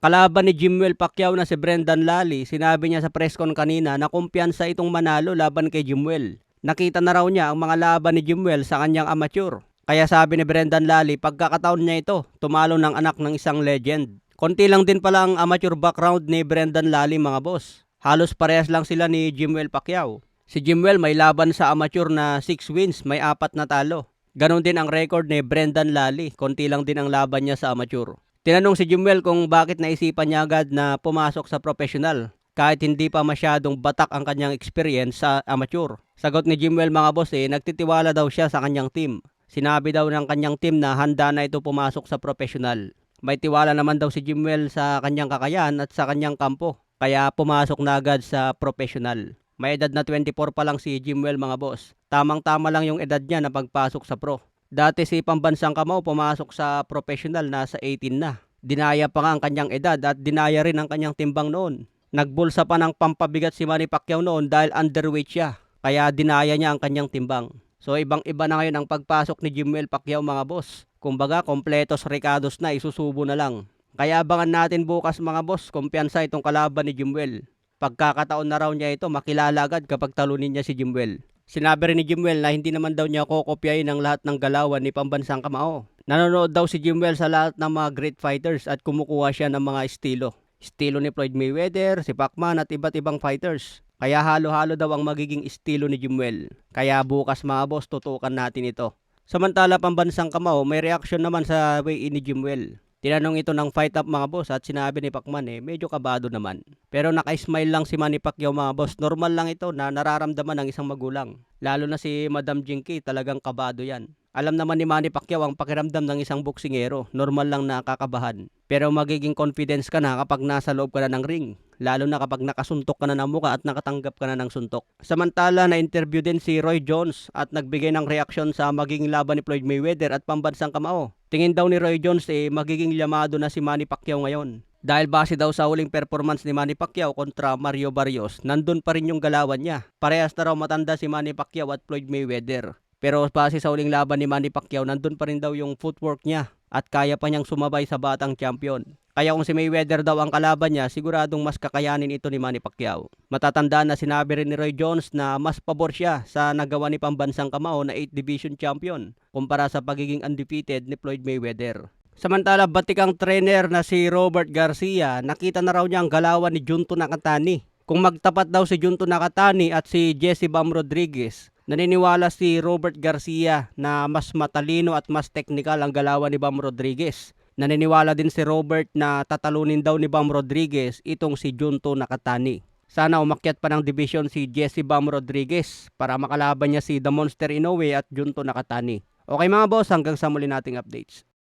Kalaban ni Jimwell Pacquiao na si Brendan Lally, sinabi niya sa press con kanina na kumpiyansa itong manalo laban kay Jimwell. Nakita na raw niya ang mga laban ni Jimwell sa kanyang amateur. Kaya sabi ni Brendan Lally, pagkakataon niya ito, tumalo ng anak ng isang legend. Konti lang din pala ang amateur background ni Brendan Lally mga boss. Halos parehas lang sila ni Jimwell Pacquiao. Si Jimwell may laban sa amateur na 6 wins, may 4 na talo. Ganon din ang record ni Brendan Lally, konti lang din ang laban niya sa amateur. Tinanong si Jimwell kung bakit naisipan niya agad na pumasok sa professional kahit hindi pa masyadong batak ang kanyang experience sa amateur. Sagot ni Jimwell mga boss nagtitiwala daw siya sa kanyang team. Sinabi daw ng kanyang team na handa na ito pumasok sa professional. May tiwala naman daw si Jimwell sa kanyang kakayahan at sa kanyang kampo. Kaya pumasok na agad sa professional. May edad na 24 pa lang si Jimwell mga boss. Tamang-tama lang yung edad niya na pagpasok sa pro. Dati si Pambansang Kamao pumasok sa professional nasa 18 na. Dinaya pa nga ang kanyang edad at dinaya rin ang kanyang timbang noon. Nagbulsa pa ng pampabigat si Manny Pacquiao noon dahil underweight siya. Kaya dinaya niya ang kanyang timbang. So ibang-iba na ngayon ang pagpasok ni Jimwell Pacquiao mga boss. Kumbaga kompletos recados na, isusubo na lang. Kaya abangan natin bukas mga boss, kumpiyansa itong kalaban ni Jimwell. Pagkakataon na raw niya ito, makilala agad kapag talunin niya si Jimwell. Sinabi rin ni Jimwell na hindi naman daw niya kokopyahin ang lahat ng galawan ni Pambansang Kamao. Nanonood daw si Jimwell sa lahat ng mga great fighters at kumukuha siya ng mga estilo. Estilo ni Floyd Mayweather, si Pacman at iba't ibang fighters. Kaya halo-halo daw ang magiging estilo ni Jimwell. Kaya bukas mga boss, tutukan natin ito. Samantala Pambansang Kamao, may reaction naman sa weigh-in ni Jimwell. Tinanong ito ng fight up mga boss at sinabi ni Pacman medyo kabado naman. Pero naka-smile lang si Manny Pacquiao mga boss. Normal lang ito na nararamdaman ng isang magulang. Lalo na si Madam Jinky, talagang kabado yan. Alam naman ni Manny Pacquiao ang pakiramdam ng isang boksingero. Normal lang na kakabahan. Pero magiging confidence ka na kapag nasa loob ka na ng ring. Lalo na kapag nakasuntok ka na ng muka at nakatanggap ka na ng suntok. Samantala na-interview din si Roy Jones at nagbigay ng reaksyon sa magiging laban ni Floyd Mayweather at Pambansang Kamao. Tingin daw ni Roy Jones magiging yamado na si Manny Pacquiao ngayon. Dahil base daw sa huling performance ni Manny Pacquiao kontra Mario Barrios, nandun pa rin yung galawan niya. Parehas na raw matanda si Manny Pacquiao at Floyd Mayweather. Pero base sa huling laban ni Manny Pacquiao, nandun pa rin daw yung footwork niya at kaya pa niyang sumabay sa batang champion. Kaya kung si Mayweather daw ang kalaban niya, siguradong mas kakayanin ito ni Manny Pacquiao. Matatandaan na sinabi rin ni Roy Jones na mas pabor siya sa nagawa ni Pambansang Kamao na 8 division champion kumpara sa pagiging undefeated ni Floyd Mayweather. Samantala, batikang trainer na si Robert Garcia, nakita na raw niya ang galawan ni Junto Nakatani. Kung magtapat daw si Junto Nakatani at si Jesse Bam Rodriguez, naniniwala si Robert Garcia na mas matalino at mas technical ang galawan ni Bam Rodriguez. Naniniwala din si Robert na tatalunin daw ni Bam Rodriguez itong si Junto Nakatani. Sana umakyat pa ng division si Jesse Bam Rodriguez para makalaban niya si The Monster Inoue at Junto Nakatani. Okay mga boss, hanggang sa muli nating updates.